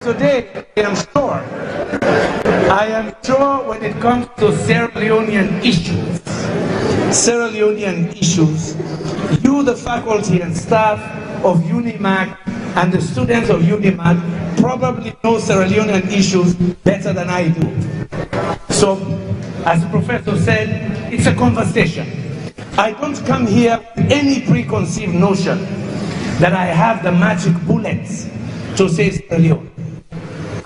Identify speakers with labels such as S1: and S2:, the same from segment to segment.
S1: today, I am sure when it comes to Sierra Leonean issues, you, the faculty and staff of UNIMAK and the students of UNIMAK probably know Sierra Leonean issues better than I do. So, as the professor said, it's a conversation. I don't come here with any preconceived notion that I have the magic bullets to say Sierra Leone.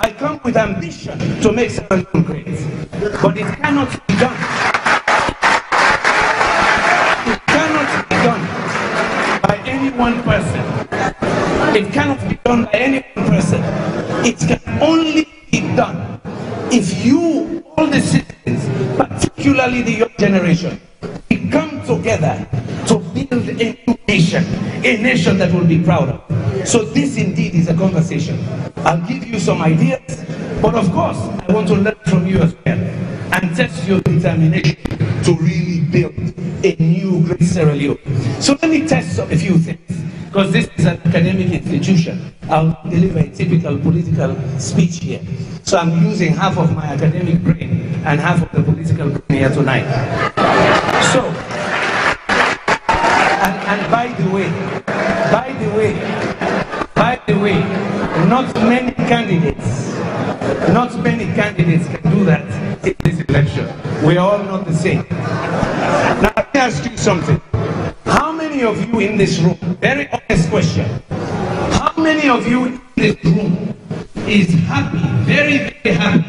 S1: I come with ambition to make Sierra Leone great, but it cannot be done. It cannot be done by any one person. It cannot be done by any one person. It can only be done if you, all the citizens, particularly the young generation, we come together to build a new nation, a nation that will be proud of. So this indeed is a conversation. I'll give you some ideas, but of course, I want to learn from you as well and test your determination to really build a new great Sierra Leone. So let me test a few things, because this is an academic institution. I'll deliver a typical political speech here. So I'm using half of my academic brain and half of the political brain here tonight. So, and by the way, not many candidates can do that in this election. We are all not the same. Now, let me ask you something. How many of you in this room, very honest question, how many of you in this room is happy, very, very happy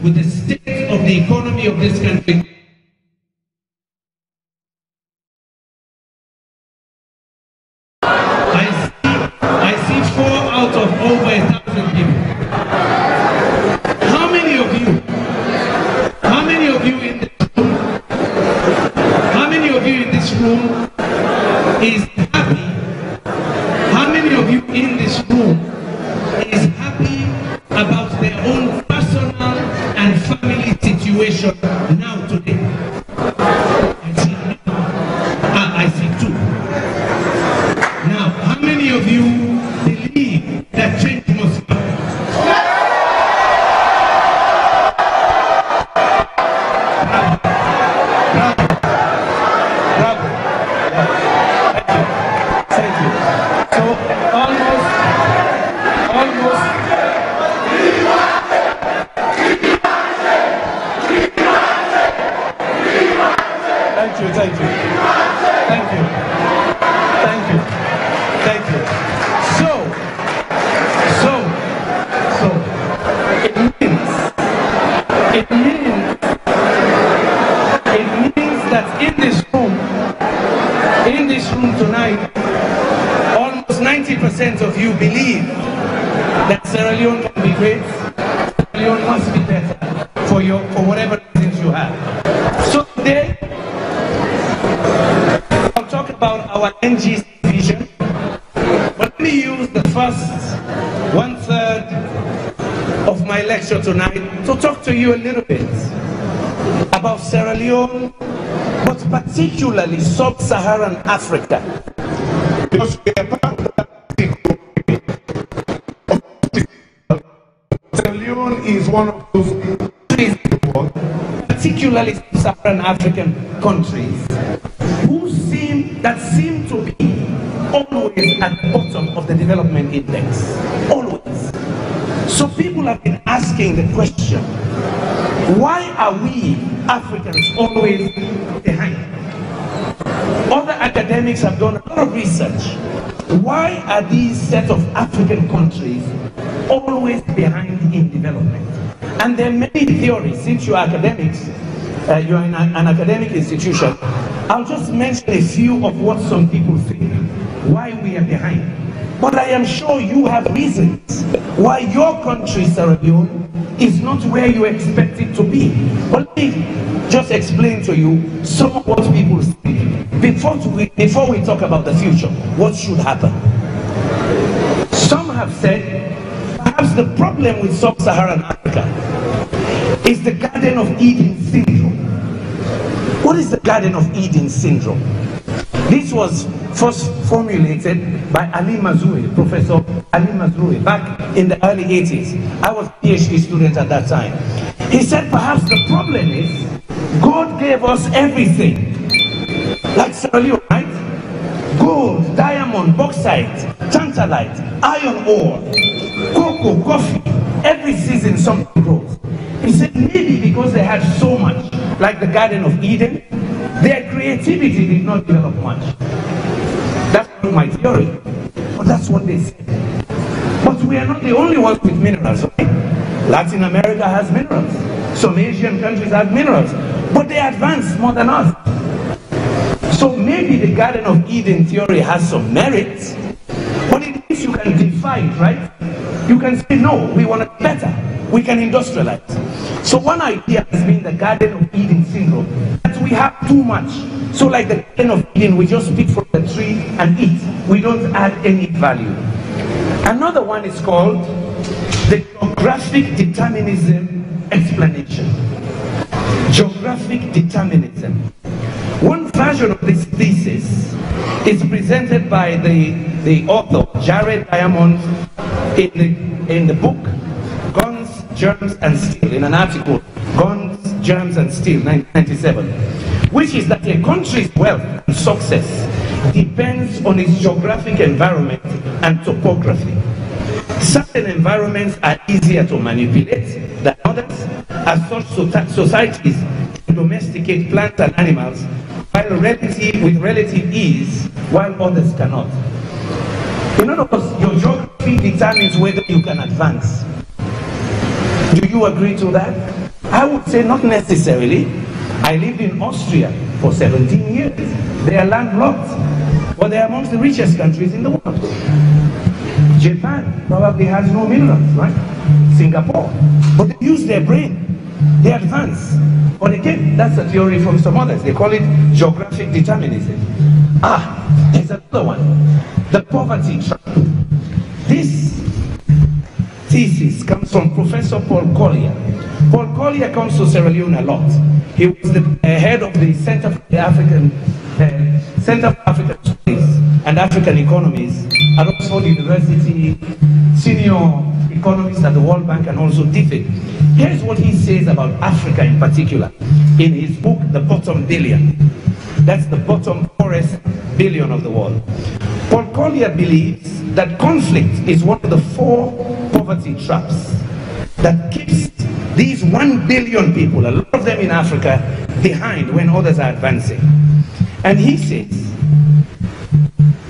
S1: with the state of the economy of this country? I see 4 out of over 1,000 people. How many of you in this room, how many of you in this room is happy? How many of you in this room is happy about their own personal and family situation now today? I see 2. Now, how many of you believe that change must come? Bravo. Thank you. So almost. Thank you. It means that in this room tonight, almost 90% of you believe that Sierra Leone can be great. Sierra Leone must be better for whatever reasons you have. So today, I'll talk about our NGC vision, but let me use the first 1/3 of my lecture tonight to talk to you a little bit about Sierra Leone, but particularly sub-Saharan Africa. Because we are part of that. Sierra Leone is one of those countries, particularly sub-Saharan African countries, that seem to be always at the bottom of the development index. Always. So people have been asking the question, why are we Africans always behind? Other academics have done a lot of research. Why are these set of African countries always behind in development? And there are many theories. Since you are academics, you're in an academic institution, I'll just mention a few of what some people think, why we are behind. But I am sure you have reasons why your country, Sierra Leone, is not where you expect it to be. But let me just explain to you some of what people think. Before we talk about the future, what should happen? Some have said, perhaps the problem with sub-Saharan Africa is the Garden of Eden syndrome. What is the Garden of Eden syndrome? This was first formulated by Ali Mazouei, Professor Ali Mazrui, back in the early 80s. I was a PhD student at that time. He said perhaps the problem is God gave us everything. Like Sierra Leone, right? Gold, diamond, bauxite, tantalite, iron ore, cocoa, coffee. Every season something grows. He said maybe because they had so much, like the Garden of Eden, their creativity did not develop much. That's not my theory, but that's what they said. But we are not the only ones with minerals, right? Latin America has minerals. Some Asian countries have minerals, but they advance more than us. So maybe the Garden of Eden theory has some merit, but it means you can defy it, right? You can say, no, we want it better. We can industrialize. So one idea has been the Garden of Eden syndrome, that we have too much. So like the Garden of Eden, we just pick from the tree and eat. We don't add any value. Another one is called the geographic determinism explanation. Geographic determinism. One version of this thesis is presented by the author, Jared Diamond, in the book, Guns, Germs and Steel, in an article, Guns, Germs and Steel, 1997, which is that a country's wealth and success depends on its geographic environment and topography. Certain environments are easier to manipulate than others, as such societies can domesticate plants and animals with relative ease, while others cannot. In other words, your geography determines whether you can advance. Do you agree to that? I would say not necessarily. I lived in Austria for 17 years. They are landlocked, but they are amongst the richest countries in the world. Japan probably has no minerals, right? Singapore. But they use their brain. They advance. But again, that's a theory from some others. They call it geographic determinism. There's another one. The poverty trap. This thesis comes from Professor Paul Collier. Paul Collier comes to Sierra Leone a lot. He was the head of the Center for African Studies and African Economies at Oxford University, senior economist at the World Bank and also DFID. Here's what he says about Africa in particular in his book, The Bottom Billion. That's the bottom poorest billion of the world. Paul Collier believes that conflict is one of the 4 poverty traps that keeps these 1 billion people, a lot of them in Africa, behind when others are advancing. And he says,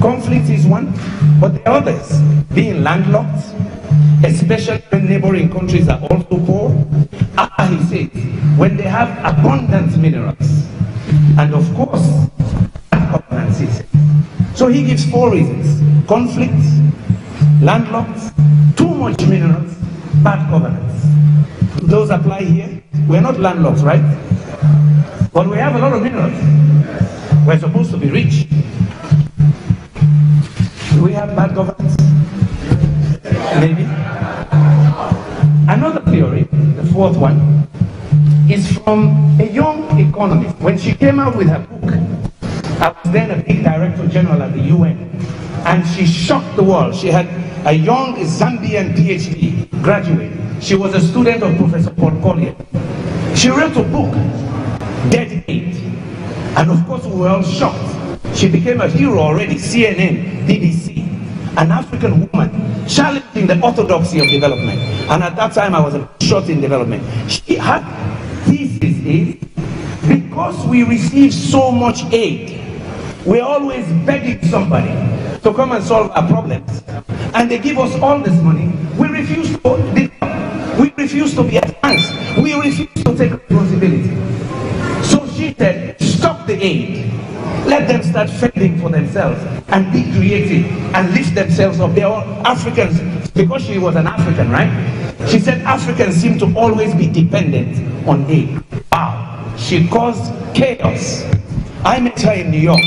S1: conflict is one, but the others, being landlocked, especially when neighboring countries are also poor, he says, when they have abundant minerals, and of course, governance, he says. So he gives 4 reasons: conflict, landlocked, too much minerals, bad governance. Do those apply here? We're not landlocked, right? But we have a lot of minerals. We're supposed to be rich. Do we have bad governance? Maybe. Another theory, the 4th one, is from a young economist. When she came out with her book, I was then a big director general at the UN, and she shocked the world. She had a young Zambian PhD graduate. She was a student of Professor Paul Collier. She wrote a book, Dead Aid, and of course we were all shocked. She became a hero already, CNN, BBC, an African woman challenging the orthodoxy of development. And at that time I was a short in development. Her thesis is, because we receive so much aid, we're always begging somebody to come and solve our problems. And they give us all this money. We refuse to be advanced. We refuse to take responsibility. So she said, stop the aid. Let them start fending for themselves and be creative and lift themselves up. They are all Africans, because she was an African, right? She said Africans seem to always be dependent on aid. Wow. She caused chaos. I met her in New York,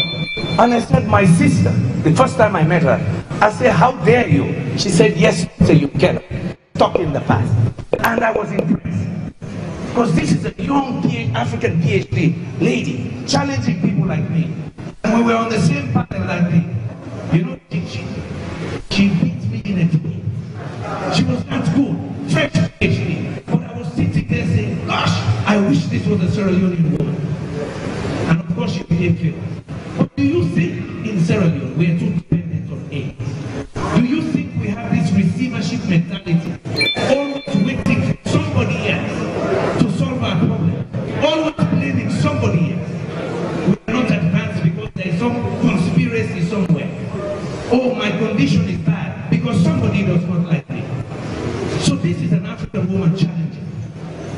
S1: and I said, my sister, the first time I met her, I said, how dare you? She said, yes, sir, you can. Stuck in the past. And I was impressed. Because this is a young African PhD lady challenging people like me. And we were on the same panel like me. You know, she beat me in a debate. She was not good, fresh PhD. But I was sitting there saying, gosh, I wish this was a Sierra Leonean woman. And of course she became famous. But do you think in Sierra Leone we are too dependent on aid? Do you think we have this receivership mentality? Always waiting for somebody else to solve our problem. Always blaming somebody else. We are not advanced because there is some conspiracy somewhere. Oh, my condition is bad because somebody does not like me. So this is an African woman challenge.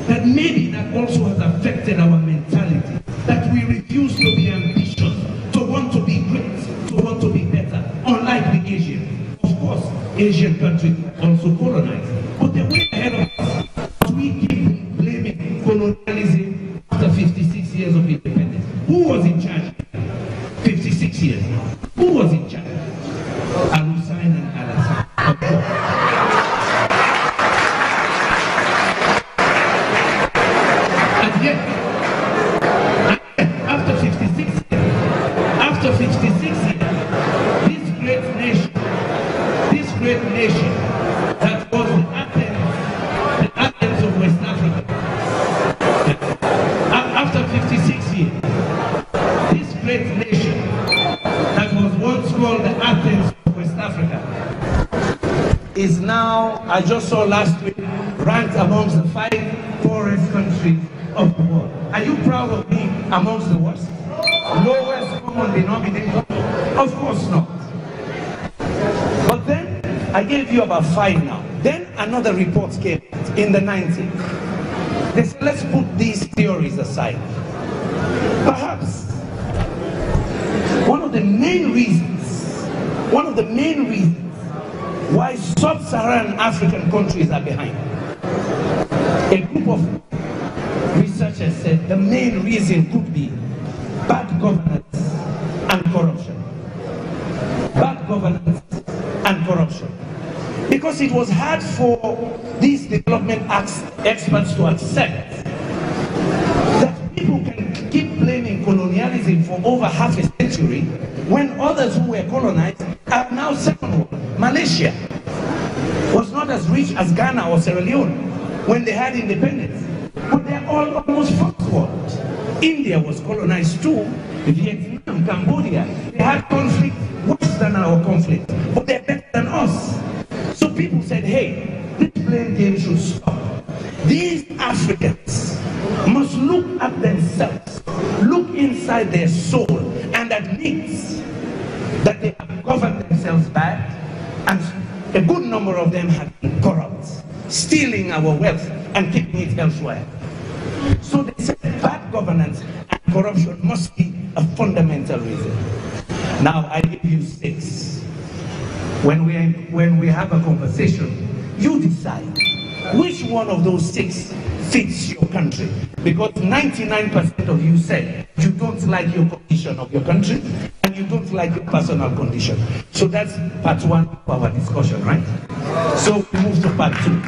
S1: That maybe that also has affected our mentality. That we refuse to be ambitious, to want to be great, to want to be better, unlike the Asian. Of course, Asian countries also colonized, but they're way ahead of us. We keep blaming colonialism after 56 years of independence. Who was in charge? 56 years. Who was in charge? Al-Hussein and Al-Assad. Of course. And yet, after 56 years, this great nation that was the Athens of West Africa, after 56 years, this great nation that was once called the Athens of West Africa is now, I just saw last week, ranked amongst the 5 poorest countries of the world. Are you proud of being amongst the worst? Lowest common denominator? Of course not. But then, I gave you about 5 now. Then another report came in the 90s. They said, let's put these theories aside. Perhaps one of the main reasons why sub-Saharan African countries are behind. A group of researchers said the main reason could be bad governance and corruption. Bad governance and corruption. Because it was hard for these development experts to accept that people can keep blaming colonialism for over half a century when others who were colonized are now second world. Malaysia was not as rich as Ghana or Sierra Leone when they had independence, but they're all almost first world. India was colonized too, Vietnam, Cambodia. They had conflict worse than our conflict, but they're better than us. So people said, hey, this blame game should stop. These Africans must look at themselves, look inside their soul, and admit that they have governed themselves bad, and a good number of them have been corrupt, stealing our wealth and keeping it elsewhere. So they said bad governance and corruption must be a fundamental reason. Now I give you 6. When we have a conversation, you decide which one of those 6 fits your country. Because 99% of you said you don't like your condition of your country and you don't like your personal condition. So that's part 1 of our discussion, right? So we move to part 2.